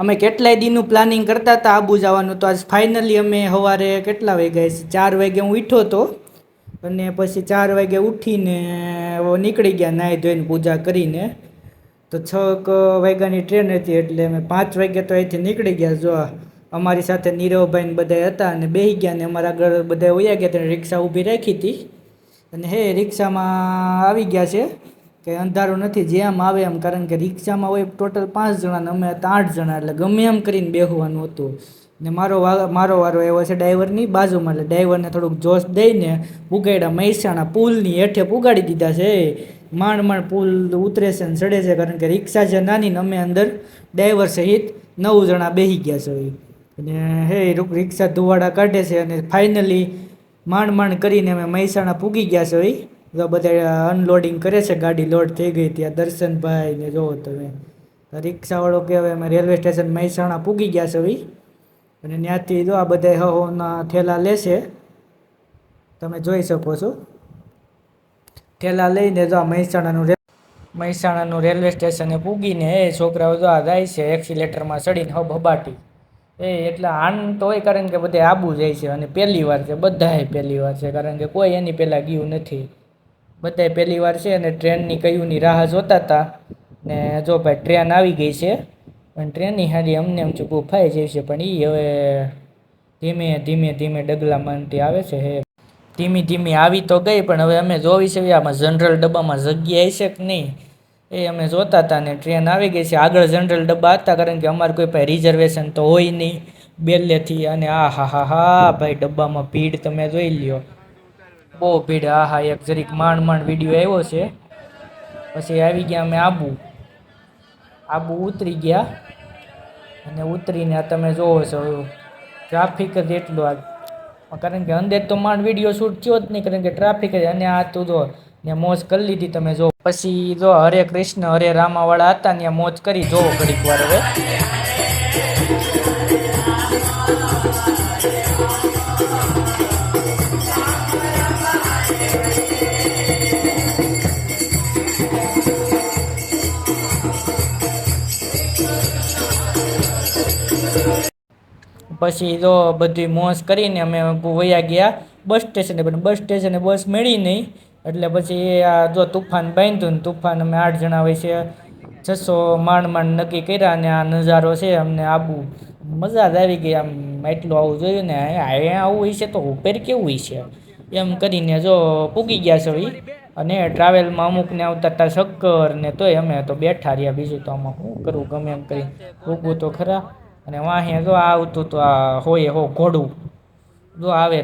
અમે કેટલાય દીનું પ્લાનિંગ કરતા હતા આબુ જવાનું, તો આજ ફાઇનલી અમે સવારે કેટલા વાગ્યા છે, 4 વાગે હું ઉઠ્યો હતો અને પછી 4 વાગે ઉઠીને નીકળી ગયા નાહી ધોઈને પૂજા કરીને. તો 6 વાગ્યાની ટ્રેન હતી એટલે અમે 5 વાગ્યા તો અહીંથી નીકળી ગયા. જો અમારી સાથે નીરવભાઈ ને બધા હતા અને બેસી ગયા ને અમારા આગળ બધા વયા ગયા. ત્યારે રિક્ષા ઊભી રાખી હતી અને રિક્ષામાં આવી ગયા છે કે અંધારું નથી જેમ આવે એમ, કારણ કે રિક્ષામાં હોય ટોટલ 5 જણા ને અમે હતા 8 જણા, એટલે ગમે એમ કરીને બેસવાનું હતું. ને મારો વારો આવ્યો છે ડ્રાઈવરની બાજુમાં, એટલે ડ્રાઈવરને થોડુંક જોશ દઈને પુગાડ્યા મહેસાણા પુલની હેઠે પુગાડી દીધા છે. માંડ પુલ ઉતરે છે ને ચડે છે, કારણ કે રિક્ષા છે નાની ને અમે અંદર ડ્રાઈવર સહિત 9 જણા બેસી ગયા છે. અને રિક્ષા ધુવાડા કાઢે છે અને ફાઇનલી માંડ કરીને અમે મહેસાણા પૂગી ગયા છે. તો બધા અનલોડિંગ કરે છે, ગાડી લોડ થઈ ગઈ. ત્યાં દર્શનભાઈ ને જોવો તમે રિક્ષાવાળો કે હવે અમે રેલવે સ્ટેશન મહેસાણા પૂગી ગયા છે. અને ત્યાંથી જો આ બધા હહોના ઠેલા લેશે, તમે જોઈ શકો છો. ઠેલા લઈને જો મહેસાણાનું રેલવે સ્ટેશને પૂગીને છોકરાઓ જો જાય છે એક્સિલેટરમાં ચડીને હબાટી. એટલે આન તો હોય, કારણ કે બધા આબુ જાય છે અને પહેલી વાર છે, બધાએ પહેલી વાર છે, કારણ કે કોઈ એની પહેલાં ગયું નથી. બધાએ પહેલી વાર છે અને ટ્રેનની કયુંની રાહ જોતા હતા. ને જો ભાઈ ટ્રેન આવી ગઈ છે, પણ ટ્રેનની હારી અમને એમ ચૂકવું ફાઈ જાય છે, પણ એ હવે ધીમે ડગલા માંડતી આવે છે. ધીમી આવી તો ગઈ, પણ હવે અમે જોવી છે આમાં જનરલ ડબ્બામાં જગ્યા હશે કે નહીં એ અમે જોતા હતા. ને ટ્રેન આવી ગઈ છે. આગળ જનરલ ડબ્બા હતા, કારણ કે અમારે કોઈ પાસે રિઝર્વેશન તો હોય નહીં બેલેથી. અને હા ભાઈ ડબ્બામાં ભીડ તમે જોઈ લ્યો, બહુ ભીડ. એક જરીક માંડ વિડીયો આવ્યો છે. પછી આવી ગયા અમે આબુ ઉતરી ગયા અને ઉતરીને તમે જોવો છો ટ્રાફિક જ એટલું. કારણ કે અંદર તો માંડ વિડીયો શૂટ થયો જ નહીં, કારણ કે ટ્રાફિક જ. અને આ તું જો ને મોજ કરી લીધી તમે જો. પછી જો હરે કૃષ્ણ હરે રામાવાળા હતા ને મોજ કરી. જોવો ઘડીક વાર હવે પછી જો બધી મોજ કરીને અમે વયા ગયા બસ સ્ટેશને. પણ બસ સ્ટેશને બસ મળી નહીં, એટલે પછી આ જો તુફાન બાંધ્યું ને તુફાન અમે 8 જણા હોય છે, 600 માંડ નક્કી કર્યા. અને આ નજારો છે અમને આબુ મજા જ આવી ગઈ. આમ એટલું આવું જોયું ને અહીંયા આવું હોય છે તો ઉપર કેવું હોય છે એમ કરીને જો પૂગી ગયા છે. અને ટ્રાવેલમાં અમુકને આવતા હતા શક્કર ને, તોય અમે તો બેઠા રહ્યા. બીજું તો આમાં શું કરવું, ગમે એમ કરી પૂગવું તો ખરા. અને વાહે જો આવતું તો આ હોય ઘોડું જો આવે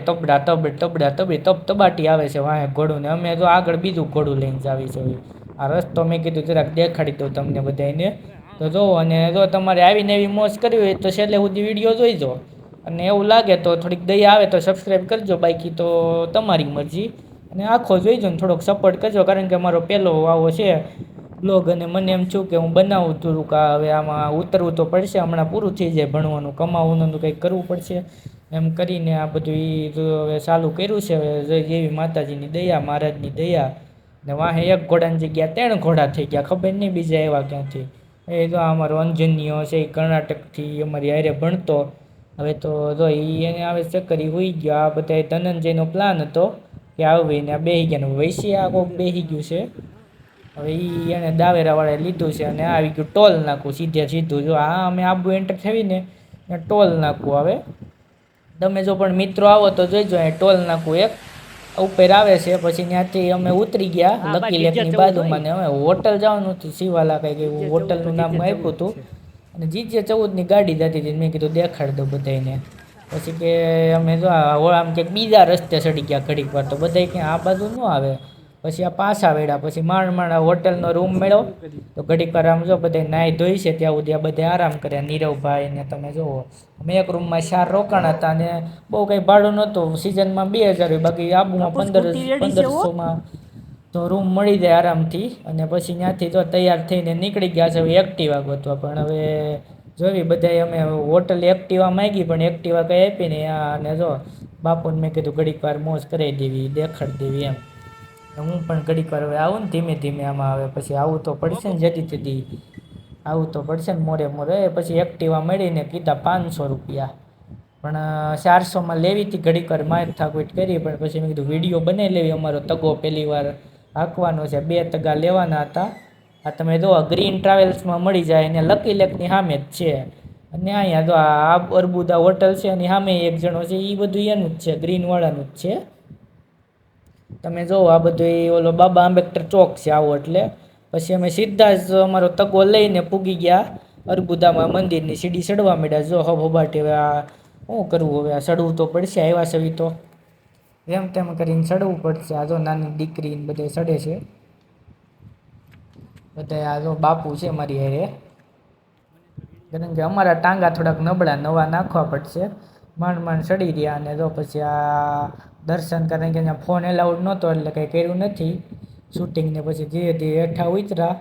તબાટી આવે છે વાહે ઘોડું. ને અમે જો આગળ બીજું ઘોડું લઈને જ આવી છે. આ રસ્તો મેં કીધું જરાક દેખાડી દઉં તમને બધાને તો જોવો. અને જો તમારે આવીને એવી મોજ કરવી હોય તો છેલ્લે સુધી વિડીયો જોઈજો. અને એવું લાગે તો થોડીક દયા આવે તો સબસ્ક્રાઈબ કરજો, બાકી તો તમારી મરજી. અને આખો જોઈજો ને થોડોક સપોર્ટ કરજો, કારણ કે મારો પહેલો આવો છે બ્લોગ. અને મને એમ છું કે હું બનાવું થોડુંક. હવે આમાં ઉતરવું તો પડશે, હમણાં પૂરું થઈ જાય ભણવાનું, કમાવાનું કંઈક કરવું પડશે. એમ કરીને આ બધું હવે ચાલુ કર્યું છે. હવે જેવી માતાજીની દયા, મહારાજની દયા. ને વાહે એક ઘોડાની જગ્યા 3 ઘોડા થઈ ગયા, ખબર નહીં બીજા એવા ક્યાંથી. એ જો અમારો અંજનીયો છે, એ કર્ણાટકથી અમારી હારે ભણતો. હવે તો જો એને આવે ચક્કર હોઈ ગયો. આ બધા ધનંજયનો પ્લાન હતો કે આવીને બેસી ગયા. વૈસી આ કોક બેસી ગયું છે. હવે એને દાવેરાવાળાએ લીધું છે અને આવી ગયું ટોલ નાખવું સીધું. જો અમે આબુ એન્ટર થઈને ટોલ નાખવું. હવે તમે જો પણ મિત્રો આવો તો જોઈજો, ટોલ નાખવું એક ઉપર આવે છે. પછી ત્યાંથી અમે ઉતરી ગયા લકી લેકની બાજુમાં. ને અમે હોટલ જવાનું હતું, શિવાલા કંઈક એવું હોટલનું નામ આપ્યું હતું. અને GJ14ની ગાડી જતી હતી. મેં કીધું દેખાડ દો બધાને. પછી કે અમે જો આમ ક્યાંક બીજા રસ્તે ચડી ગયા ઘડીક વાર, તો બધા ક્યાં આ બાજુ ન આવે. પછી આ પાછા વેડા. પછી માંડ હોટલનો રૂમ મળ્યો, તો ઘડીક વાર આમ જો બધા નાહી ધોઈ છે ત્યાં સુધી આ બધા આરામ કર્યા. નીરવભાઈ ને તમે જુઓ, અમે એક રૂમમાં 4 રોકાણ હતા. અને બહુ કંઈ ભાડું નહોતું, સિઝનમાં 2000 હોય, બાકી આબુમાં 1500માં તો રૂમ મળી જાય આરામથી. અને પછી ત્યાંથી તો તૈયાર થઈને નીકળી ગયા છે એક્ટિવા ગોતવા. પણ હવે જોઈ બધાએ અમે હોટલ એક્ટિવા માંગી, પણ એક્ટિવા કંઈ આપી નહીં. અને જો બાપુને મેં કીધું ઘડીક વાર મોજ કરાવી દેવી, દેખાડી દેવી એમ. હું પણ ઘડીક વાર હવે આવું ને ધીમે આમાં. આવે પછી આવું તો પડશે ને જતી. આવું તો પડશે ને મોરે મોરે. પછી એક્ટિવા મળીને કીધા 500 રૂપિયા, પણ 400માં લેવી હતી. ઘડીક વાર માર થાકૂટ કરી, પણ પછી મેં કીધું વિડીયો બનાવી લેવી. અમારો તગો પહેલી વાર હાંકવાનો છે, 2 તગા લેવાના હતા. આ તમે જો ગ્રીન ટ્રાવેલ્સમાં મળી જાય, અને લકી લેકની સામે જ છે. અને અહીંયા જો આ અર્બુદા હોટલ છે, અને સામે એક જણો છે, એ બધું એનું જ છે, ગ્રીનવાળાનું જ છે. તમે જો આ બધું ઓલો બાબા આંબેડકર ચોક છે આવો એટલે. પછી અમે સીધા જ અમારો તગો લઈને પૂગી ગયા અર્બુદામાં મંદિરની સીડી ચડવા માંડ્યા. જો હબાટી હવે આ શું કરવું, હવે આ ચડવું તો પડશે. આવ્યા સવી તો એમ તેમ કરીને ચડવું પડશે. આ જો નાની દીકરી બધે ચડે છે, બધા આ જો બાપુ છે મારી હારે. કારણ કે અમારા ટાંગા થોડાક નબળા, નવા નાખવા પડશે. માંડ માંડ ચડી રહ્યા. અને જો પછી આ દર્શન, કારણ કે અહીંયા ફોન એલાઉડ નહોતો એટલે કંઈ કર્યું નથી શૂટિંગને. પછી ધીરે ધીરે હેઠા ઉતરા.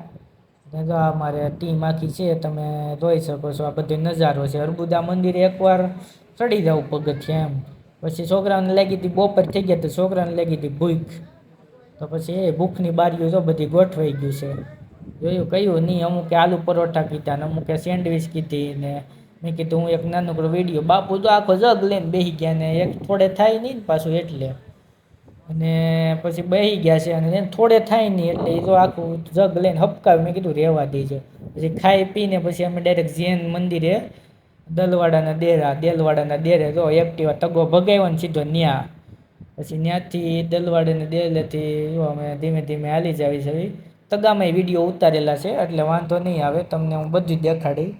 અને જો અમારે ટીમ આખી છે, તમે જોઈ શકો છો. આ બધો નજારો છે. અર્બુદા મંદિરે એકવાર ચડી જવું પગથિયા એમ. પછી છોકરાઓને લાગી હતી બપોર થઈ ગયા, તો છોકરાને લાગી હતી ભૂખ. તો પછી એ ભૂખની બારીઓ જો બધી ગોઠવાઈ ગયું છે. જોયું કયું નહીં, અમુકે આલુ પરોઠા કીધા ને અમુકે સેન્ડવીચ કીધી. ને મેં કીધું હું એક નાનકડો વિડીયો. બાપુ તો આખો જગ લઈને બેસી ગયા, ને એક થોડે થાય નહીં ને પાછું એટલે. અને પછી બેસી ગયા છે, અને થોડે થાય નહીં એટલે એ તો આખું જગ લઈને હપકાવ્યું. મેં કીધું રહેવા દેજો. પછી ખાઈ પીને પછી અમે ડાયરેક્ટ જૈન મંદિરે, દેલવાડાના દેરે જો એક્ટિવા તગો ભગાવ્યો ને સીધો ન્યા. પછી ત્યાંથી દલવાડાને દેલેથી જો અમે ધીમે ધીમે હાલી જ આવી છે. તગામાં વિડીયો ઉતારેલા છે એટલે વાંધો નહીં આવે, તમને હું બધું દેખાડી.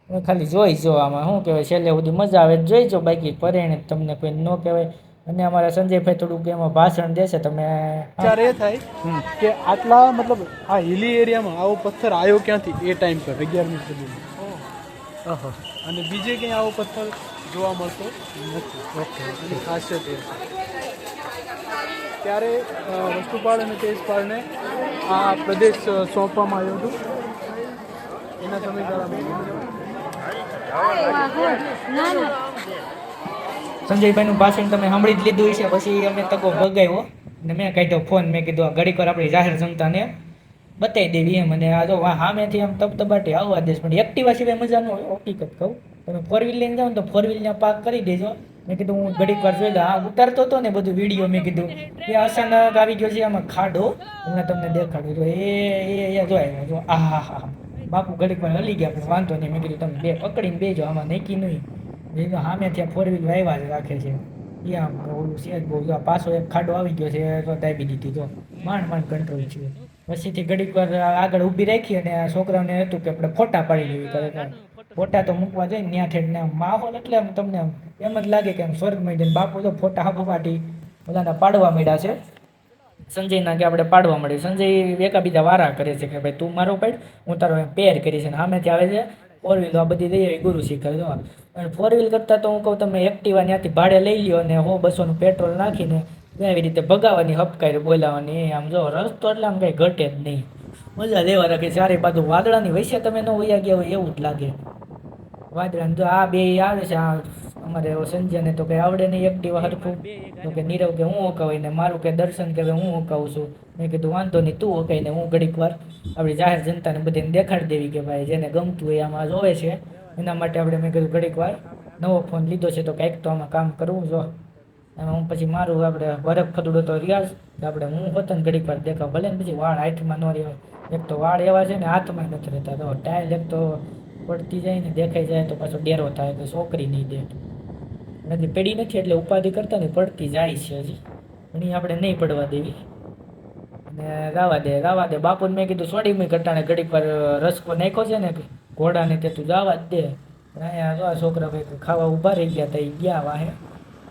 તમે ખાલી જોઈજો. આમાં શું કહેવાય, છેલ્લે સુધી મજા આવે જોઈજો, બાકી પરેણે તમને કોઈ ન કહેવાય. અને અમારા સંજયભાઈ થોડુંક એમાં ભાષણ દેશે. તમે વિચાર એ થાય કે આટલા મતલબ આ હિલી એરિયામાં આવો પથ્થર આવ્યો ક્યાંથી એ ટાઈમ પર 11મી સદીમાં, અને બીજે ક્યાંય આવો પથ્થર જોવા મળતો નથી. ઓકે, એની ખાસિયત એ છે. ત્યારે વસ્તુપાળ અને તેજપાળને આ પ્રદેશ સોંપવામાં આવ્યો હતો એના સમયગાળામાં. સંજયભાઈનું ભાષણ તમે સાંભળી જ લીધું છે. પછી અમે તકો ભગાવ્યો અને મેં કાઢ્યો ફોન. મેં કીધું આ ઘડીક વાર આપણી જાહેર જનતાને બતાવી દેવી એમ. અને આ જો સામેથી આમ તબતબાટી આવવા દેશ, પણ એક્ટિવા સિવાય મજા ન હોય. હકીકત કહું, તમે 4 વ્હીલ લઈને જાઓ ને તો 4 વ્હીલને પાર્ક કરી દેજો. મેં કીધું હું ઘડીક વાર જોઈ દઉં. આ ઉતારતો હતો ને બધું વિડીયો, મેં કીધું કે અચાનક આવી ગયો છે આમાં ખાડો, હમણાં તમને દેખાડું. તો એ જો આવ્યો જો. હા બાપુ ઘડીક વાર હલી ગયા, પણ વાંધો નહીં. મેં કીધું તમે બે પકડીને બેજો, આમાં નક્કી નહીં. સામે ત્યાં 4 વ્હીલ વાયવા જ રાખે છે. એ આમ ઓલું છે જ બહુ. પાછો એક ખાડો આવી ગયો છે તો દાબી દીધી. તો માંડ કંટ્રોલ છે. પછીથી ઘડીક વાર આગળ ઊભી રાખી, અને આ છોકરાઓને હતું કે આપણે ફોટા પાડી લેવી. ખરેખર ફોટા તો મૂકવા જોઈએ ને ત્યાં ઠેઠને માહોલ, એટલે આમ તમને એમ જ લાગે કે આમ સ્વર્ગમાં જઈને. બાપુ તો ફોટા હાફાટી બધાના પાડવા માંડ્યા છે. સંજયના કે આપણે પાડવા મળે. સંજય એકાબીજા વારા કરે છે કે ભાઈ તું મારો પાડ, હું તારો એમ પેર કરીશ. અને સામેથી આવે છે 4 વ્હીલ. આ બધી દઈ ગુરુ શીખર જો. અને 4 વ્હીલ કરતાં તો હું કહું તમે એક્ટિવા ત્યાંથી ભાડે લઈ લ્યો, અને 100-200નું પેટ્રોલ નાખીને એવી રીતે ભગાવાની, હપકાઈ બોલાવાની. આમ જો રસ્તો એટલે આમ કંઈ ઘટે જ નહીં. મજા લેવા રાખે. ચારે બાજુ વાદળાની વૈસે તમે ન વયા ગયા હોય એવું જ લાગે. વાદળાને જો આ બે આવે છે. આ અમારે સંજયને તો કંઈ આવડે નહીં એક્ટિવા હરખું. તો કે નીરવ કે હું ઓકાવી, ને મારું કે દર્શન કે હું ઓકાવું છું. મેં કીધું વાંધો નહીં, તું ઓકાઈને હું ઘડીક વાર આપણી જાહેર જનતાને બધાને દેખાડી દેવી કે ભાઈ જેને ગમતું હોય આમાં જોવે છે. એના માટે આપણે મેં કીધું ઘડીક વાર નવો ફોન લીધો છે તો કંઈક તો આમાં કામ કરવું જો. એમાં હું પછી મારું આપણે વરખ ફદુડો તો રિયાઝ આપણે હું હોતો ને ઘડીક વાર દેખાવ. ભલે ને પછી વાળ હાથમાં ન રહેવાય. એક તો વાળ એવા છે ને હાથમાં નથી રહેતા. તો ટાઈલ એક તો પડતી જાય ને દેખાઈ જાય તો પાછો ડેરો થાય તો છોકરી નહીં દે. નથી પેઢી નથી એટલે ઉપાધિ કરતા ને પડતી જાય છે હજી. પણ એ આપણે નહીં પડવા દેવી. અને રાવા દે બાપુને મેં કીધું સોડી મેં કટાણે ઘડીક વાર રસકો નાખ્યો છે ને ઘોડાને તે તું જવા જ દે. પણ અહીંયા જો છોકરા ભાઈ ખાવા ઊભા રહી ગયા હતા. એ ગયા વાહે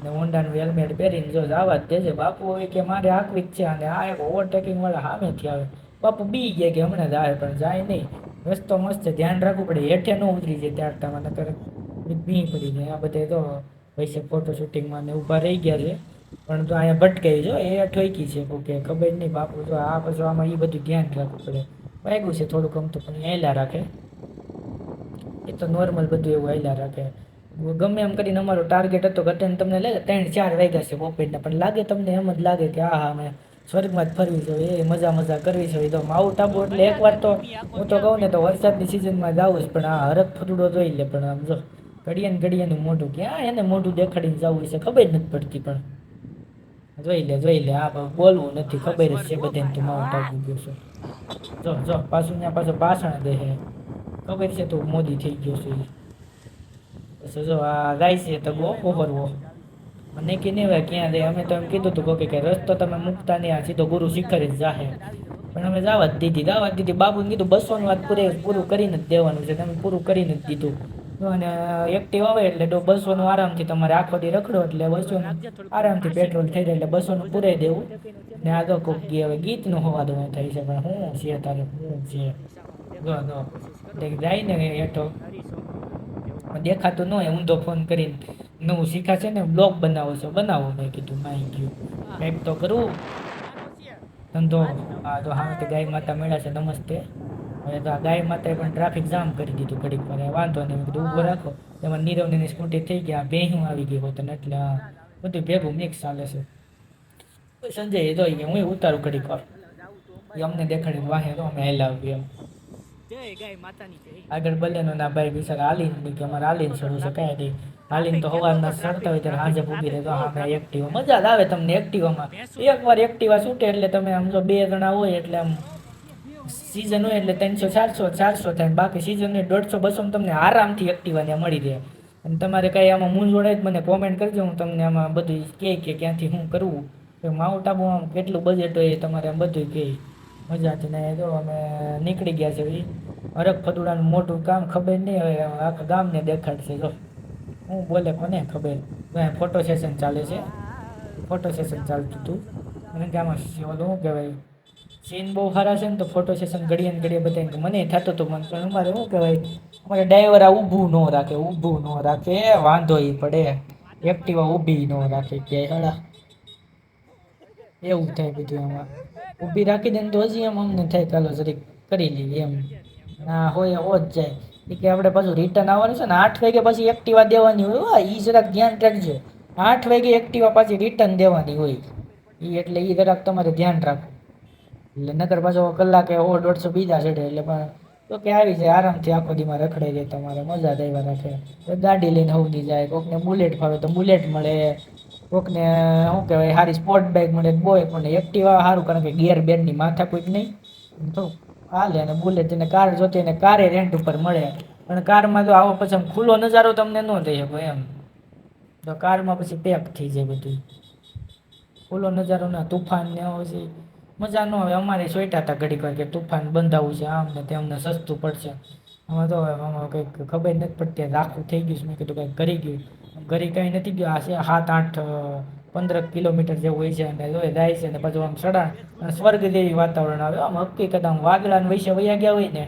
ને હોન્ડાનું હેલ્મેટ પહેરીને જો જવા જ દેજે. બાપુ હોય કે મારે આકવી જ છે. અને આ એક ઓવરટેકિંગ વાળા સામેથી આવે. બાપુ બી ગયા કે હમણાં જ આવે, પણ જાય નહીં. રસ્તો મસ્ત છે, ધ્યાન રાખવું પડે. હેઠે ન ઉતરી જાય ત્યાં તમારે નકર ભી પડી જાય. આ બધે તો પૈસે ફોટો શૂટિંગમાં ને ઊભા રહી ગયા છે. પણ તો અહીંયા ભટકાઈ જો એ ઠોકી છે કે ખબર નહીં. બાપુ તો આ પછી આમાં એ બધું ધ્યાન રાખવું પડે. વાગ્યું છે થોડુંક ગમતું, પણ હેલા રાખે. એ તો નોર્મલ બધું એવું હેલા રાખે. ગમે એમ કરીને અમારો ટાર્ગેટ હતો કે તમને લે 3-4 વાગ્યા છે બપોરના, પણ લાગે તમને એમ જ લાગે કે હા અમે સ્વર્ગમાં જ ફરવી છે એ મજા કરવી છે તો માઉન્ટ આબુ એટલે એકવાર તો હું તો કહું ને તો વરસાદની સિઝનમાં જાવું જ પણ આ હરખ ફટુડો જોઈ લે પણ આમ જો ઘડિયાનું મોઢું ક્યાં એને મોઢું દેખાડીને જવું છે ખબર નથી પડતી પણ જોઈ લે આ બોલવું નથી ખબર જ છે બધાને તું માઉન્ટ આબુ ગયો છે જો પાછું ત્યાં પાછું ભાષણ દે છે ખબર છે તું મોદી થઈ ગયો છે પછી જો આ જાય છે તો બહુ ઓવરવો મને કે નહીં હોય ક્યાં જાય અમે તો એમ કીધું હતું કે રસ્તો તમે મૂકતા નહીં આ સીધો ગુરુ શિખર જ જાહે પણ અમે જવા જ દીધી બાબુને કીધું 200 વાત પૂરું કરીને જ દેવાનું છે તમે પૂરું કરીને જ દીધું અને એક્ટિવ આવે એટલે 200 આરામથી તમારે આખો દી રખડો એટલે 200 આરામથી પેટ્રોલ થઈ જાય એટલે 200 પૂરાઈ દેવું ને આગળ કોક હવે ગીતનો હોવાદો થાય છે પણ શું છે તારે શું છે જો જાય ને હેઠો દેખાતું ન હોય ઊંધો ફોન કરીને નવું શીખાશે ને બ્લોગ બનાવો મેં કીધું માઈ ગયું કંઈક તો કરવું ધંધો હા તો હા તો ગાય માતા મળ્યા છે નમસ્તે હવે તો આ ગાય માતાએ પણ ટ્રાફિક જામ કરી દીધું ઘડીક વાર વાંધો નહીં મેં કીધું ઊભો રાખો એમાં નીરવની સ્કૂટી થઈ ગયા ભેહું આવી ગઈ હોત ને એટલે બધું ભેગું મિક્સ ચાલે છે સંજય જોઈ ગયા હું ઉતારું ઘડીક વાર એ અમને દેખાડી વાહે તો અમે હેલાવ્યું એમ આગળ બલ્યાનો ના ભાઈ બિચારા હાલીને કે અમારે હાલીને ચડવું છે કાંઈ નહીં હાલીને તો સવારના ચડતા હોય ત્યારે હાજે પૂગી રહે તો હા એક્ટિવા મજા જ આવે તમને એક્ટિવામાં એકવાર એક્ટિવા છૂટે એટલે તમે આમ જો 2 જણા હોય એટલે આમ સિઝન હોય એટલે 300 400 થાય બાકી સિઝન હોય 150 200 તમને આરામથી એક્ટિવાને મળી રહે અને તમારે કાંઈ આમાં મૂંઝવણ હોય મને કોમેન્ટ કરજો હું તમને આમાં બધું કહે કે ક્યાંથી શું કરવું માઉન્ટ આબુમાં કેટલું બજેટ હોય એ તમારે આમ બધું કહે મજાથી ને જો અમે નીકળી ગયા છે ભાઈ હરખ ફતુડાનું મોટું કામ ખબર નહીં હવે આખા ગામને દેખાડશે જો હું બોલે કોને ખબર ફોટો સેશન ચાલે છે ફોટો સેશન ચાલતું હતું અને કે આમાં ઓલું શું કહેવાય સીન બહુ સારા છે ને તો ફોટો સેશન ઘડીએ બધાને મને થતું હતું મને પણ અમારે શું કહેવાય અમારે ડ્રાઈવર આ ઊભું ન રાખે વાંધો એ પડે એક્ટિવા ઊભી ન રાખે કે હળા એવું થાય બધું એમાં ઊભી રાખી દે ને તો હજી એમ અમને થાય ચાલો જરીક કરી લઈએ એમ ના હોય હો જ જાય એ કે આપણે પાછું રિટર્ન આવવાનું છે ને 8 વાગે પછી એક્ટિવા દેવાની હોય એ જરાક ધ્યાન રાખજો 8 વાગે એક્ટિવા પાછી રિટર્ન દેવાની હોય એ એટલે એ જરાક તમારે ધ્યાન રાખો એટલે નકર પાછો કલાકે 150 બીજા ચડે એટલે પણ તો કે આવી જાય આરામથી આખો દીમાં રખડાઈ જાય તમારે મજા જ આવ્યા રાખે ગાડી લઈને હવની જાય કોકને બુલેટ ફાવે તો બુલેટ મળે કોકને શું કહેવાય સારી સ્પોર્ટ બાઇક મળે બોય પણ એક્ટિવા સારું કારણ કે ગિયર બેન્ડની માથાકૂટ નહીં તો હાલે અને બુલેટ એને કાર જોતી એને કારે રેન્ટ ઉપર મળે પણ કારમાં તો આવો પછી ખુલ્લો નજારો તમને ન થઈ શકો એમ તો કારમાં પછી પેક થઈ જાય બધું ખુલ્લો નજારો ના તુફાન ને પછી મજા ન આવે અમારે સોઈટા હતા ઘડીક વાર કે તુફાન બંધાવું છે આમ ને તેમને સસ્તું પડશે આમાં તો આમાં કંઈક ખબર નથી પડતી રાખું થઈ ગયું મેં કીધું કંઈક કરી ગયું ઘરે કંઈ નથી ગયું આ 7-8-15 કિલોમીટર જેવું હોય છે અને જાય છે ને પાછું આમ સડા અને સ્વર્ગ જેવી વાતાવરણ આવે આમ હકીકત આમ વાદળાને વૈસે વયા ગયા હોય ને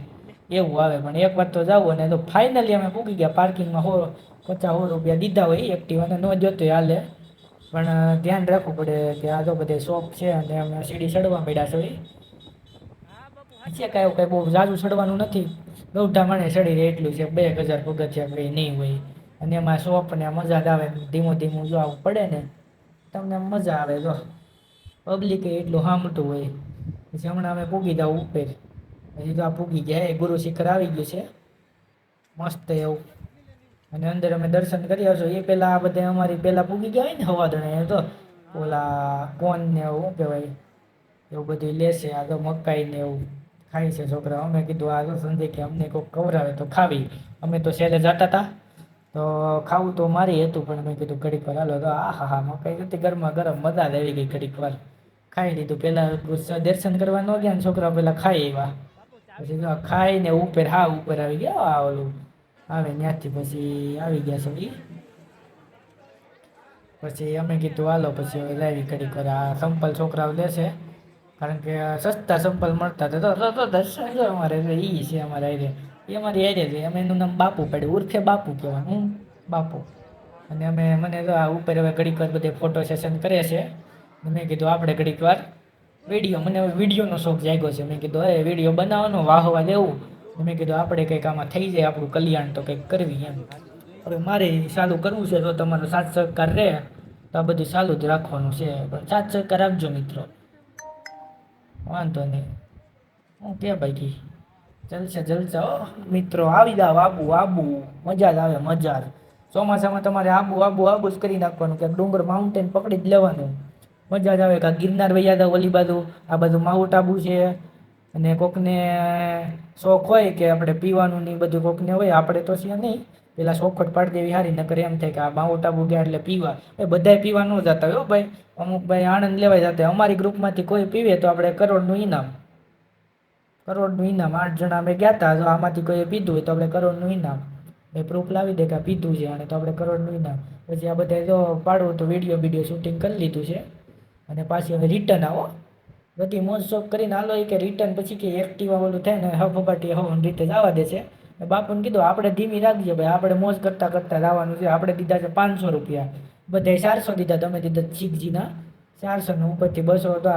એવું આવે પણ એક વાર તો જાવ અને તો ફાઇનલી અમે પૂકી ગયા પાર્કિંગમાં 50-100 રૂપિયા દીધા હોય એક્ટિવાને ન જોતું હાલે પણ ધ્યાન રાખવું પડે કે આ તો બધે શોપ છે અને અમે સીડી ચડવા મળ્યા છે કાંઈ બહુ ઝાઝું ચડવાનું નથી ગૌઢા માણે ચડી રહે એટલું છે 2000 પગથિયા કંઈ નહીં હોય અને એમાં શોપ ને મજા જ આવે ધીમું જો આવવું પડે ને તમને મજા આવે જો પબ્લિક એટલું સાંભળતું હોય પછી હમણાં અમે પૂગી જાવ ઉપર પછી તો આ પૂગી ગયા એ ગુરુ શિખર આવી ગયું છે મસ્ત એવું અને અંદર અમે દર્શન કરી આવશો એ પહેલાં આ બધા અમારી પહેલાં પૂગી ગયા હોય ને હવાદણે તો ઓલા કોન ને એવું શું કહેવાય એવું બધું લેશે આ તો મકાઈ ને એવું ખાય છે છોકરા અમે કીધું આ તો સંજય કે અમને કોઈક ખવડાવે તો ખાવી અમે તો છેલ્લે જતા હતા તો ખાવું તો મારી હતું પણ મેં કીધું ઘડીક વાર હાલો તો હા મકાઈ હતી ગરમા ગરમ મજા જ આવી ગઈ ઘડીક વાર ખાઈ લીધું પહેલાં દર્શન કરવા ન ગયા ને છોકરા પહેલાં ખાઈ આવ્યા પછી તો ખાઈને ઉપર આવી ગયા ઓલું આવે ત્યાંથી પછી આવી ગયા છે પછી અમે કીધું હાલો પછી હવે લાવી ઘડીક વાર આ સંપલ છોકરાઓ લેશે કારણ કે સસ્તા સંપલ મળતા હતા તો દર્શન જો અમારે એ છે અમારે આરે એ અમારી એરે છે અમે એનું નામ બાપુ પાડ્યું ઉર્ફે બાપુ કહેવાનું બાપુ અને મને તો આ ઉપર હવે ઘડીક વાર બધે ફોટો સેશન કરે છે મેં કીધું આપણે ઘડીક વાર મને વિડીયોનો શોખ જાગ્યો છે મેં કીધું અરે વિડીયો બનાવવાનો વાહવા દેવું મેં કીધું આપણે કંઈક આમાં થઈ જાય આપણું કલ્યાણ તો કંઈક કરવી એમ હવે મારે ચાલુ કરવું છે તો તમારો સાથ સહકાર રહે તો આ બધું ચાલુ જ રાખવાનું છે પણ સાથ સહકાર આપજો મિત્રો વાંધો નહીં. હું કે ભાઈ જલસે જલસા હો મિત્રો, આવી જાવ આબુ આબુ, મજા જ આવે મજા જ. ચોમાસામાં તમારે આબુ આબુ આબુ જ કરી નાખવાનું, કે ડુંગર માઉન્ટેન પકડી જ લેવાનું, મજા જ આવે. કાં ગિરનાર વૈયા જાવ ઓલી બાજુ, આ બાજુ માઉન્ટ આબુ છે. અને કોકને શોખ હોય કે આપણે પીવાનું ને બધું કોકને હોય, આપણે તો છે નહીં, પેલા ચોખટ પાડી દેવી હારી, નકર એમ થાય કે આ માઉન્ટ આબુ ગયા એટલે પીવા. એ બધાય પીવા ન જતા હોય હો ભાઈ, અમુક ભાઈ આણંદ લેવાય જતા. અમારી ગ્રુપમાંથી કોઈ પીવે તો આપણે કરોડનું ઇનામ, કરોડનું ઇનામ. 8 જણા અમે ગયા હતા, જો આમાંથી કોઈ પીધું હોય તો આપણે કરોડનું ઇનામ. એ પ્રૂફ લાવી દે કે આ પીધું છે અને તો આપણે કરોડનું ઇનામ. પછી આ બધા જો પાડવું તો વિડીયો શૂટિંગ કરી લીધું છે. અને પાછી હવે રિટર્ન આવો, બધી મોજ શોખ કરીને હાલો. કે રિટર્ન પછી કે એક્ટિવા ઓલું થાય ને હફબાટી હવાની રીતે જવા દે છે. બાપુને કીધું આપણે ધીમી રાખજે ભાઈ, આપણે મોજ કરતાં કરતાં લાવવાનું છે. આપણે દીધા છે 500 રૂપિયા, બધાય 400 દીધા. તમે દીધા શીખજીના 400 ને ઉપરથી 200 તો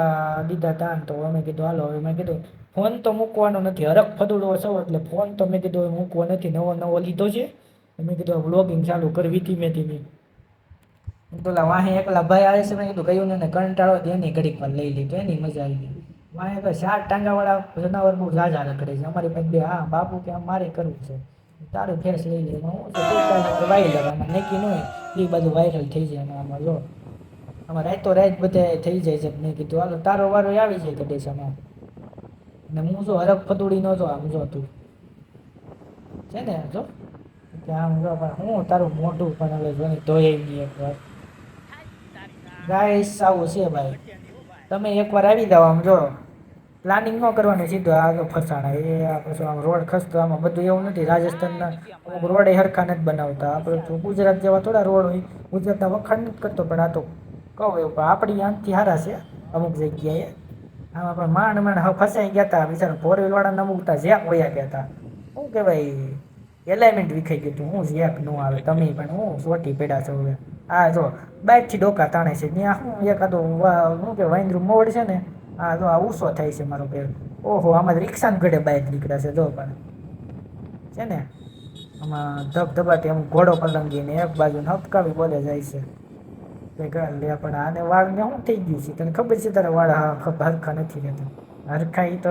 દીધા હતા. તો અમે કીધું હાલો. હવે મેં કીધું ફોન તો મૂકવાનો નથી, હરખ ફદુડો છો એટલે ફોન તો મેં કીધું મૂકવો નથી, નવો નવો લીધો છે. મેં કીધું વ્લોગિંગ ચાલુ કરવી ધીમે ધીમે. પેલા વાહે એકલા ભાઈ આવે છે, મેં કીધું કયું ને કંટાળો એની ઘડીકમાં લઈ લીધું, એની મજા આવી ગઈ. વાહે તો 4 ટાંગાવાળા જનાવર બહુ ઝાઝા રખડે છે અમારી પાસે બે. હા બાપુ કે આમ મારે કરવું છે, તારું ફેસ લઈ લે. હું વાયરલ આમાં નક્કી ન હોય, એ બધું વાયરલ થઈ જાય આમાં. જો આમાં રાતો રાત બધા થઈ જાય છે. મેં કીધું હાલો તારો વારો આવી જાય કદાચ આમાં. ને હું જો હરખ ફતુડી નો જો આમ જો તું છે ને, જો કે આમ જો પણ હું તારું મોઢું પણ હવે જોઈ ધોઈ નહીં એકવાર. ગાઈસ આવું છે ભાઈ, તમે એકવાર આવી જાવ. આમ જો પ્લાનિંગ ન કરવાનું, સીધું આ ફસાણા. એ આ પછી આમ રોડ ખસતો, આમાં બધું એવું નથી. રાજસ્થાનના અમુક રોડ હરખા નથી બનાવતા. આપણે તો ગુજરાત જેવા થોડા રોડ હોય, ગુજરાતના વખાણ નથી કરતો, પણ આ તો કહું એવું. પણ આપણી આંખથી સારા છે અમુક જગ્યાએ. આમાં પણ માંડ માંડ ફસાઈ ગયા હતા બિચારા. ફોર વ્હીલ વાળા અમુક જ્યાં વયા ગયા હતા. શું કહેવાય, એલાઇમેન્ટ વિખાઈ ગયું હતું. હું જેક ન આવે, તમે પણ હું સોટી પેડા છો હવે. આ જો બાઇકથી ડોકા તાણે છે ત્યાં. હું એકાદો શું કે વાંદરું મોડ છે ને, આ જો આ ઊંસો થાય છે મારો પેર. ઓહો, આમાં રિક્ષાને ઘડે બાઇક નીકળે છે જો. પણ છે ને આમાં ધબધબાટી અમુક ઘોડો પલંગીને એક બાજુ હપકાવી બોલે જાય છે. લે પણ આને વાળને શું થઈ ગયું છે તને ખબર છે? તારા વાળ હરખા નથી રહેતા. હરખા ઈ તો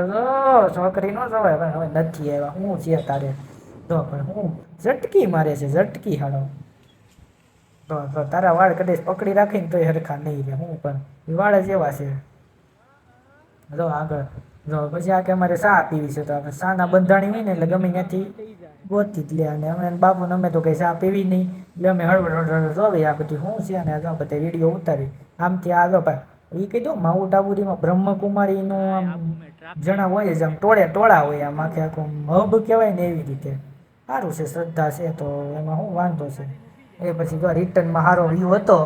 છોકરી ન જવાય, પણ હવે નથી આવ્યા. હું છે તારે તો પણ હું ઝટકી મારે છે, ઝટકી હાડો. તો તારા વાળ કદાચ પકડી રાખીને તોય હરખા નહીં રહે. હું પણ એ વાળ જ એવા છે. જો આગળ જો પછી આ કે અમારે ચા પીવી છે, તો આપણે ચાના બંધાણી હોય ને એટલે ગમે ત્યાંથી ગોતી જ લે. અને અમે બાપુને અમે તો કંઈ ચા પીવી નહીં એટલે અમે હળવડ હળવડ જોવી આ બધી શું છે. અને જો બધા વિડીયો ઉતારી આમથી આ જો ભાઈ એ કીધું માઉન્ટ આબુમાં બ્રહ્મકુમારીનું આમ જણા હોય જ, આમ ટોળા હોય, આમ આખે આખું હબ કહેવાય ને એવી રીતે. સારું છે, શ્રદ્ધા છે તો એમાં શું વાંધો છે. એ પછી જો રિટર્નમાં સારો વ્યૂ હતો.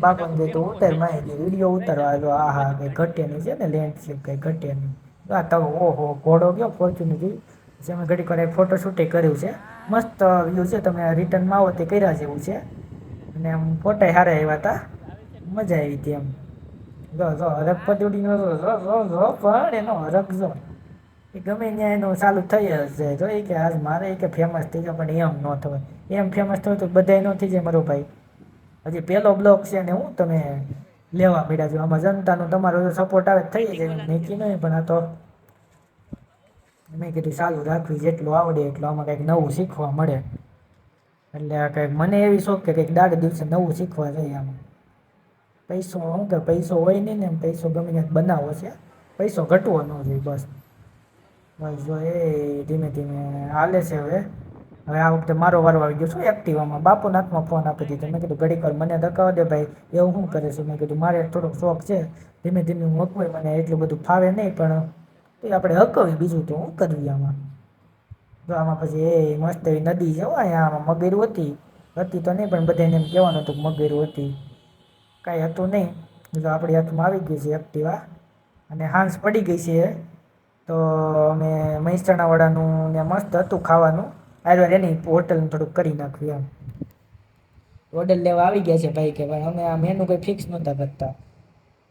બાપાને ગઈ તો ઉતાર માં ગઈ વિડીયો ઉતારવા. જો આ હા કંઈ ઘટેની છે ને, લેન્ડસ્કેપ કંઈ ઘટેની. આ તો ઓહો ઘોડો ગયો ફોર્ચ્યુનર જેવી. પછી અમે ઘડીક વાર ફોટોશૂટે કર્યું છે. મસ્ત વ્યૂ છે, તમે રિટર્નમાં આવો તે કર્યા જેવું છે. અને આમ ફોટા સારા આવ્યા હતા, મજા આવી હતી એમ. જો જો હરખ પદુડીનો પણ એનો હરખ જો એ ગમે ત્યાં એનું ચાલુ થઈ જ જાય. તો એ કે આજ મારે કે ફેમસ થઈ જાય, પણ એમ ન થવાય. એમ ફેમસ થયું તો બધાય ન થઈ જાય મારો ભાઈ. હજી પહેલો બ્લોગ છે ને હું તમે લેવા મળ્યા છો. આમાં જનતાનો તમારો સપોર્ટ આવે થઈ જાય. મેકી નહીં, પણ આ તો મેં કીધું ચાલુ રાખવી, જેટલું આવડે એટલું. આમાં કંઈક નવું શીખવા મળે એટલે આ કંઈક મને એવી શોખ કે કંઈક દાડે દિવસે નવું શીખવા જાય. આમાં પૈસો શું કે પૈસો હોય નહીં ને, એમ પૈસો ગમે ત્યાં બનાવો છે, પૈસો ઘટવો ન જોઈએ બસ. બસ જો એ ધીમે ધીમે હાલે છે. હવે આ વખતે મારો વારો આવી ગયો છું એક્ટિવામાં. બાપુના હાથમાં ફોન આપી દીધો. મેં કીધું ઘડીક વાર મને ધકાવા દે ભાઈ, એવું શું કરે છે? મેં કીધું મારે થોડોક શોખ છે, ધીમે ધીમે હું હકવાય. મને એટલું બધું ફાવે નહીં, પણ એ આપણે હકવી. બીજું તો શું કરવી આમાં. જો આમાં પછી એ મસ્ત એવી નદી છે. અહીંયા આમાં મગેરું હતી તો નહીં, પણ બધાને એમ કહેવાનું હતું કે મગેરું હતી. કાંઈ હતું નહીં. જો આપણી હાથમાં આવી ગઈ છે એક્ટિવા. અને હાંસ પડી ગઈ છે, તો અમે મહેસાણાવાળાનું ને મસ્ત હતું ખાવાનું. આરવાર એની હોટલનું થોડુંક કરી નાખ્યું એમ. ઓર્ડર લેવા આવી ગયા છે ભાઈ. કે ભાઈ અમે આ મેનુ કંઈ ફિક્સ નહોતા કરતા,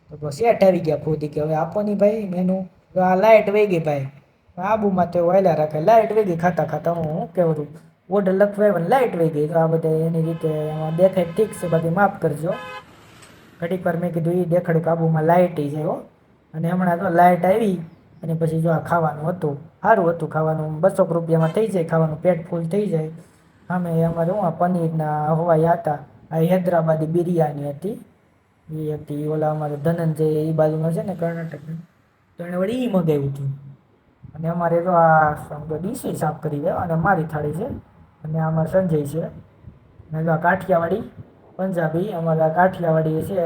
તો સેટ આવી ગયા ખુદ કે હવે આપો નહીં ભાઈ મેનુ. તો આ લાઇટ વહી ગઈ ભાઈ. આબુમાં તો વાયલા રાખે, લાઇટ વહી ગઈ ખાતા ખાતા. હું કહેવું ઓર્ડર લખવા લાઇટ વહી ગઈ. તો આ બધા એની રીતે એમાં દેખાય ઠીક છે, બાકી માફ કરજો. ઘડીક વાર મેં કીધું એ દેખાડ્યું કાબુમાં લાઇટ છે હો. અને હમણાં તો લાઇટ આવી અને પછી જો આ ખાવાનું હતું સારું હતું ખાવાનું 200 રૂપિયામાં થઈ જાય ખાવાનું પેટ ફૂલ થઈ જાય. અમે અમારે હું આ પનીરના હવાઈ હતા આ હૈદરાબાદી બિરયાની હતી એ હતી ઓલા અમારે ધનંજય એ બાજુમાં છે ને કર્ણાટક તો એણે વળી એ મગાવ્યું હતું. અને અમારે તો આ ડીશ સાફ કરી દે અને મારી થાળી છે અને આમાં સંજય છે અને જો આ કાઠિયાવાડી પંજાબી અમારા કાઠિયાવાડી છે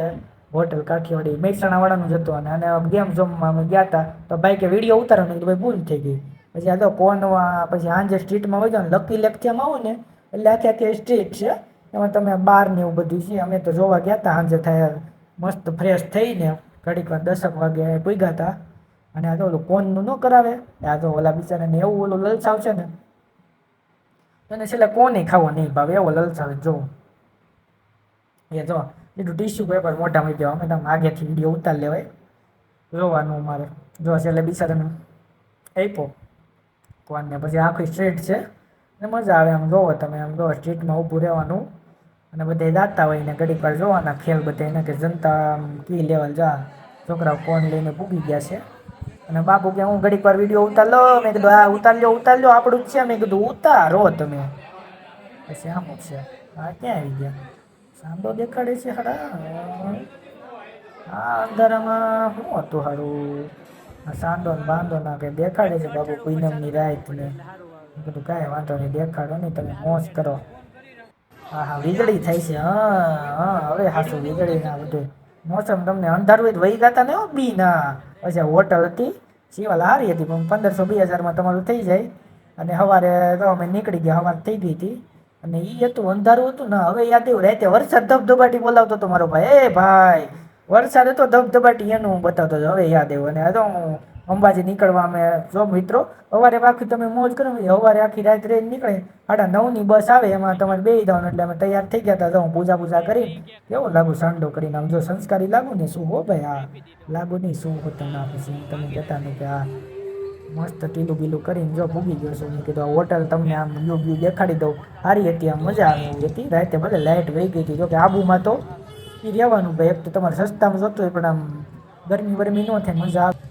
હોટલ કાઠિયાવાડી મહેસાણાવાળાનું જ હતું અને ગેમ ઝોનમાં અમે ગયા હતા તો ભાઈ કે વિડીયો ઉતારો ને ભાઈ ભૂલ થઈ ગઈ. પછી આ તો કોનમાં પછી આંજે સ્ટ્રીટમાં હોય ને લકી લેકચરમાં આવો ને એટલે આખી સ્ટ્રીટ છે એમાં તમે બાર ને એવું બધું છે. અમે તો જોવા ગયા હતા સાંજે થાય મસ્ત ફ્રેશ થઈને ઘડીક વાર 10 વાગે પૂગ્યા હતા. અને આ તો ઓલું કોનનું ન કરાવે આ તો ઓલા બિચારાને એવું ઓલું લલચાવ છે ને અને છેલ્લે કોને ખાવો નહીં ભાવે એવો લલચાવે જો એ જો એટલું ટીશ્યુ પેપર મોઢામાં ગયો અમે તમે આગેથી વિડીયો ઉતાર લેવાય જોવાનું મારે જો છેલ્લે બિચારાને આપ્યો કોનને પછી આખી સ્ટ્રીટ છે ને મજા આવે આમ જોવો તમે આમ જો સ્ટ્રીટમાં ઊભું રહેવાનું અને બધા જાતા હોય ને ઘડીક વાર જોવાના ખેલ બધા એને કે જનતા કી લેવલ જા છોકરાઓ કોણ લઈને પૂગી ગયા છે. અને બાપુ કે હું ઘડીક વાર વિડીયો ઉતાર લો મેં કીધું હા ઉતાર લો આપણું જ છે મેં કીધું ઉતારો તમે પછી આમ છે હા ક્યાં આવી ગયા સાંડો દેખાડે છે હાડા હા અંધારામાં શું હતું હારું સાંડો ને બાંધો ના કે દેખાડે છે બાપુ પૂનમની રાત ને કીધું કાંઈ વાંધો નહીં દેખાડો નહીં તમે મોજ કરો. હા હા વીજળી થાય છે હા હવે હાસું વીજળી ના બધું મોસમ તમને અંધારું હોય તો વહી ગાતા ને બી ના પછી હોટલ હતી સિવાલ સારી હતી પણ 1500-2000 તમારું થઈ જાય. અને સવારે તો અમે નીકળી ગયા સવાર થઈ ગઈ હતી અને એ હતું અંધારું હતું ને હવે યાદ આવ્યું રાતે વરસાદ ધબધબાટી બોલાવતો હતો મારો ભાઈ એ ભાઈ વરસાદ હતો ધબધબાટી એનું બતાવતો હતો હવે યાદ આવ્યું. અને તો હું અંબાજી નીકળવા અમે જો મિત્રો સવારે બાકી તમે મોજ કરો સવારે આખી રાત રેન નીકળે 9:30ની બસ આવે એમાં તમારે બેસી જવાનું એટલે અમે તૈયાર થઈ ગયા હતા. તો હું પૂજા કરી કેવો લાગુ સાંડો કરીને આમ જો સંસ્કારી લાગુ ને શું હો ભાઈ હા લાગુ નહીં શું હોતા ના પછી તમે કહેતા નહીં કે હા મસ્ત ટીલું બીલું કરીને જો ભૂગી ગયો છું. મેં કીધું આ હોટલ તમને આમ વ્યૂ દેખાડી દઉં સારી હતી આમ મજા આવે એવી હતી. રાતે ભલે લાઇટ વહી ગઈ હતી જો કે આબુમાં તો એ રહેવાનું ભાઈ એક તો તમારે સસ્તામાં જતું હોય પણ આમ ગરમી ન થાય મજા આવે.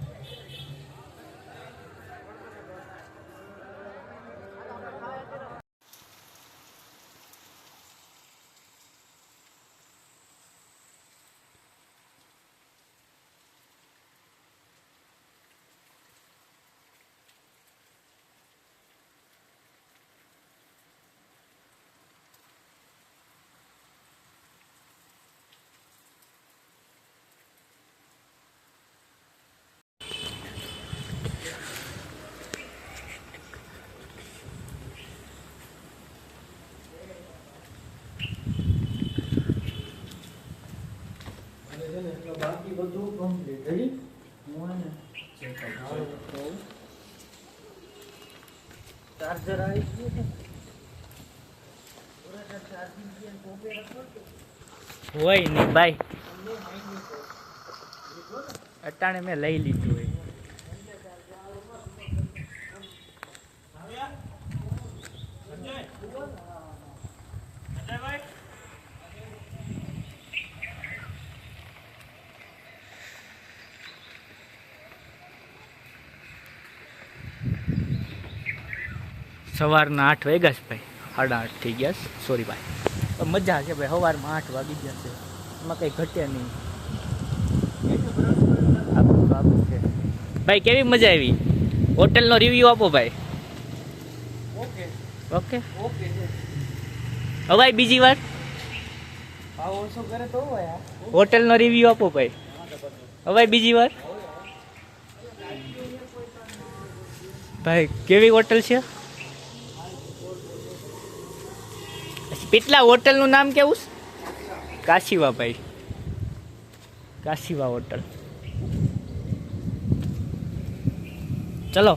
બાકી બધું કમ્પ્લીટ રેડી ચાર્જર આવી ગયું હોય નહીં ભાઈ અટાણે મેં લઈ લીધું હોય સવારના 8 વાગ્યા છે ભાઈ 8:30 થઈ ગયા છે સોરી ભાઈ મજા છે ભાઈ સવારમાં 8 વાગી ગયા છે એમાં કંઈ ઘટે નહીં આવું છે ભાઈ. કેવી મજા આવી હોટલનો રિવ્યુ આપો ભાઈ. ઓકે ઓકે ઓકે હવે બીજી વાર હોટલનો રિવ્યુ આપો ભાઈ. હવે બીજી વાર ભાઈ કેવી હોટલ છે કેટલા હોટલનું નામ કેવું કાશીવા ભાઈ કાશીવા હોટલ. ચલો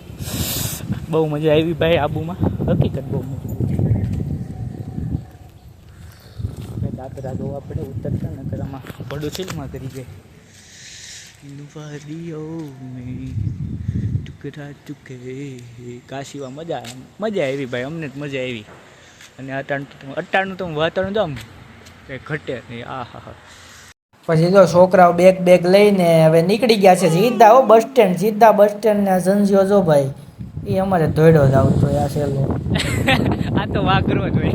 બહુ મજા આવી ભાઈ આબુમાં હકીકત બહુ મજા દાદરા જોવા પડે ઉતરતા ને કરામાં પડું સિલ્માં કરી જાય કાશીવા મજા આવી ભાઈ અમને જ મજા આવી. અને અટાણું તો વાતાવરણ તો આમ કંઈ ઘટે નહીં. આ હા હા પછી જો છોકરાઓ બેગ બેગ લઈને હવે નીકળી ગયા છે સીધા હો બસ સ્ટેન્ડ, સીધા બસ સ્ટેન્ડ ને સંજીઓ જો ભાઈ એ અમારે ધોઈડો જ આવતો આ છેલ્લો. આ તો વાઘરો જ હોય.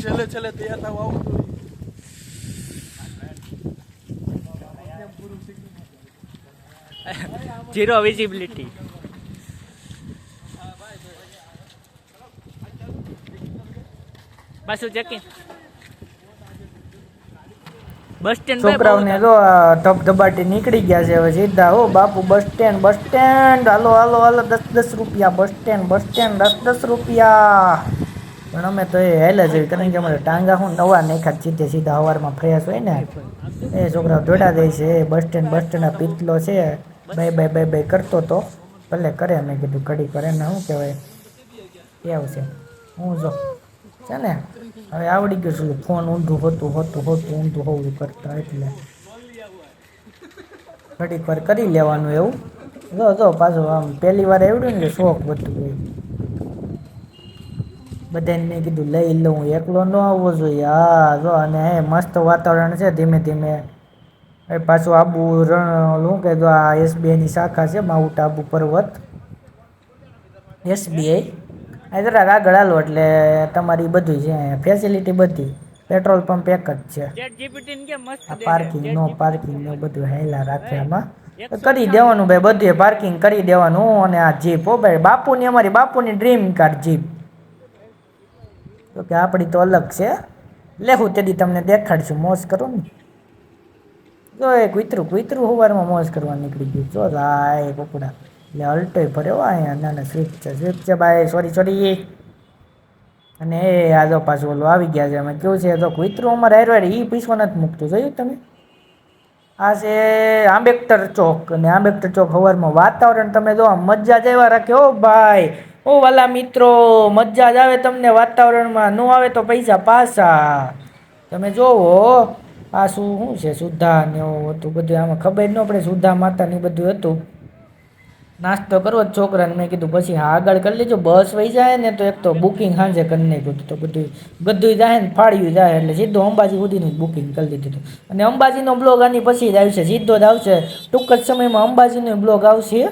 છેલ્લે છેલ્લે તૈયાર થવા આવું ઝીરો વિઝિબિલિટી. પાછું ચેકિંગ બસ સ્ટેન્ડ છોકરાઓને જો ધબધબાટી નીકળી ગયા છે હવે સીધા હો બાપુ બસ સ્ટેન્ડ, બસ સ્ટેન્ડ, હાલો હાલો હાલો 10-10 રૂપિયા બસ સ્ટેન્ડ, બસ સ્ટેન્ડ 10-10 રૂપિયા. પણ અમે તો એ હેલે જ કારણ કે અમારે ટાંગા હું નવા નાખ્યા સીધે સીધા સવારમાં ફ્રેશ હોય ને એ છોકરાઓ દોડા દે છે. બસ સ્ટેન્ડ આ પીતલો છે બાય બાય બાય બાય કરતો તો ભલે કરે. મેં કીધું ઘડી કરે ને શું કહેવાય કેવું છે હું જો છે ને હવે આવડી ગયું છું ફોન ઊંધું ઊંધું હોવું કરતા એટલે ઘડીક વાર કરી લેવાનું એવું. જો પાછું આમ પહેલી વાર આવડ્યું ને શોખ બધું હોય બધાને. મેં કીધું લઈ લઉં એકલો ન આવવો જોઈએ. હા જો અને હે મસ્ત વાતાવરણ છે ધીમે ધીમે. હવે પાછું આબુ શું કે જો આ SBIની શાખા છે માઉન્ટ આબુ પર્વત SBI. આ જરાક આગળ હાલો એટલે તમારી બધું છે ફેસિલિટી બધી. પેટ્રોલ પંપ એક જ છે. ચેટ જીપીટી ને કેમ મસ્ત આ દેખાય. પાર્કિંગ નો પાર્કિંગ નો બધું હેલા રાખે એમાં કરી દેવાનું ભાઈ બધું પાર્કિંગ કરી દેવાનું. અને આ જીપ હો ભાઈ બાપુની અમારી બાપુની ડ્રીમ કાર જીપ. તો કે આપણી તો અલગ છે લેવું તેદી તમને દેખાડશું મોજ કરો ને. જો એ કૂતરું સવારમાં મોજ કરવા નીકળી ગયું. જો રાય કપડા એટલે અલ્ટોય ભર્યો અહીંયા ના સ્વિફ્ટ છે ભાઈ સોરી. અને એ આજો પાછું ઓલું આવી ગયા છે. અમે કેવું છે તો કૂતરું અમારે હારે એ પીસવા નથી મૂકતું જોયું તમે. આ છે આંબેડકર ચોક. અને આંબેડકર ચોક સવારમાં વાતાવરણ તમે જો મજા જ એવા રાખે હો ભાઈ. ઓ વાલા મિત્રો મજા જ આવે તમને વાતાવરણમાં. ન આવે તો પૈસા પાછા. તમે જોવો આ શું છે સુધા ને એવું હતું બધું. આમાં ખબર ન પડે સુધા માતા ને બધું હતું. નાસ્તો કરવો જ છોકરાને. મેં કીધું પછી હા આગળ કરી લેજો બસ વહી જાય ને તો એક તો બુકિંગ સાંજે કરી નાખ્યું તો બધું જાય ને ફાળ્યું જાય એટલે સીધું અંબાજી સુધીનું બુકિંગ કરી દીધું હતું. અને અંબાજીનો બ્લોગ આની પછી જ આવશે સીધો જ આવશે ટૂંક જ સમયમાં અંબાજીનો બ્લોગ આવશે.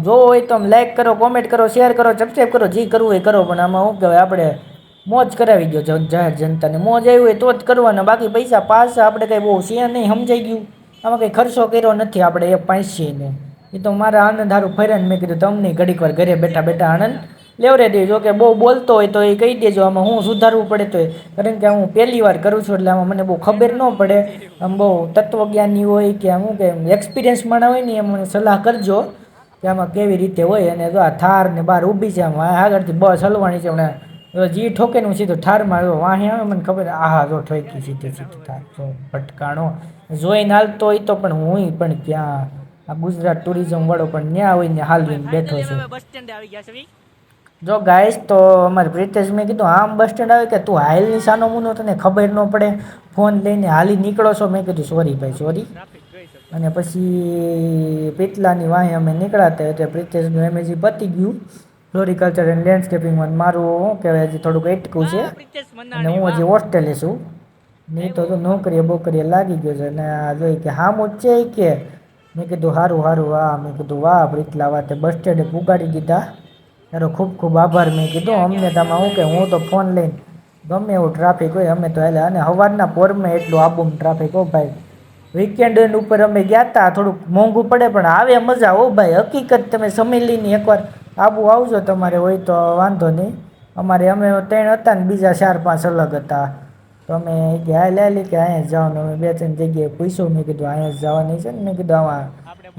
જો હોય તો લાઈક કરો, કોમેન્ટ કરો, શેર કરો, સબસ્ક્રાઈબ કરો, જે કરવું હોય કરો. પણ આમાં શું કહેવાય આપણે મોજ કરાવી ગયો જાહેર જનતાને. મોજ આવી હોય તો જ કરવાના બાકી પૈસા પાછા આપણે કંઈ બહુ છે નહીં. સમજાઈ ગયું. આમાં કંઈ ખર્ચો કર્યો નથી આપણે એ પાંચીને. એ તો મારા આનંદ સારું ફર્યા. મેં કીધું તમને ઘડીક વાર ઘરે બેઠા બેઠા આનંદ લેવડે દેજો. કે બહુ બોલતો હોય તો એ કહી દેજો. આમાં હું સુધારવું પડે તો કારણ કે હું પહેલી વાર કરું છું એટલે આમાં મને બહુ ખબર ન પડે. આમ બહુ તત્વજ્ઞાની હોય કે આમ શું કે એક્સપિરિયન્સ માણા હોય ને એ મને સલાહ કરજો કે આમાં કેવી રીતે હોય. અને જો આ થાર ને બહાર ઊભી છે આમ આગળથી બસ હલવાની છે હમણાં જી ઠોકે ને હું સીધું ઠારમાં આવ્યો વાહે આવે મને ખબર આહા જો ઠોકી સીધું થાર જો ભટકાણો જોઈને હાલતો હોય તો. પણ હું પણ ક્યાં આ ગુજરાત ટુરિઝમ વાળો પણ ન્યા હોય ને હાલીને બેઠો છે. બસ સ્ટેન્ડ આવી ગયા છે. જો ગાઈસ તો અમારે પ્રિતેશ મેં કીધું આમ બસ સ્ટેન્ડ આવે કે તું હાલની સાનો મુનો તને ખબર ન પડે ફોન લઈને હાલી નીકળો છો. મેં કીધું સોરી ભાઈ સોરી. અને પછી પીતલાની વાહે અમે નીકળાતા એટલે પ્રિતેશનું MSc પતી ગયું ફ્લોરિકલ્ચર એન્ડ લેન્ડસ્કેપિંગમાં. મારું શું કહેવાય હજી થોડુંક અટકું છે અને હું હજી હોસ્ટેલે છું. નહીં તો નોકરીએ બોકરીએ લાગી ગયો છે. અને આ જોઈ કે હામું જ છે કે મેં કીધું સારું વાહ. મેં કીધું વાહ પ્રીતલા વાતે બસ સ્ટેન્ડે પુગાડી દીધા. તારો ખૂબ ખૂબ આભાર. મેં કીધું અમને તમે શું કે હું તો ફોન લઈને ગમે એવું ટ્રાફિક હોય અમે તો એટલે અને સવારના પોરમાં એટલું આબુમ ટ્રાફિક હો ભાઈ. વીકેન્ડ ઉપર અમે ગયા હતા થોડુંક મોંઘું પડે પણ આવે મજા હો ભાઈ. હકીકત તમે સમય લઈને એકવાર આબુ આવજો તમારે હોય તો વાંધો નહીં. અમે 3 હતા ને બીજા 4-5 અલગ હતા. તો અમે કે લે કે અહીંયા જ જવાનું. અમે 2-3 જગ્યાએ પૂછ્યું. મેં કીધું અહીંયા જ જવાની છે ને. મેં કીધું આમાં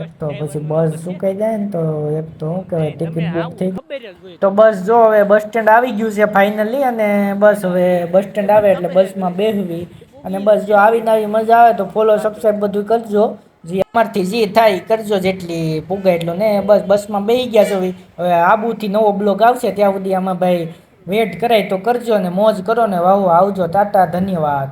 એક તો પછી બસ સુકાઈ જાય ને તો એક તો શું કહેવાય ટિકિટ બુક થઈ ગઈ. તો બસ જો હવે બસ સ્ટેન્ડ આવી ગયું છે ફાઇનલી. અને બસ હવે બસ સ્ટેન્ડ આવે એટલે બસમાં બેસવી. અને બસ જો આવીને આવી મજા આવે તો ફોલો સબસ્ક્રાઈબ બધું કરજો. જે અમારથી જે થાય કરજો જેટલી પુગાય એટલું ને. બસ બસમાં બેસી ગયા છો. હવે આબુથી નવો બ્લોગ આવશે ત્યાં સુધી આમાં ભાઈ વેટ કરાય તો કરજો. અને મોજ કરો ને વાહ આવજો. ટાટા ધન્યવાદ.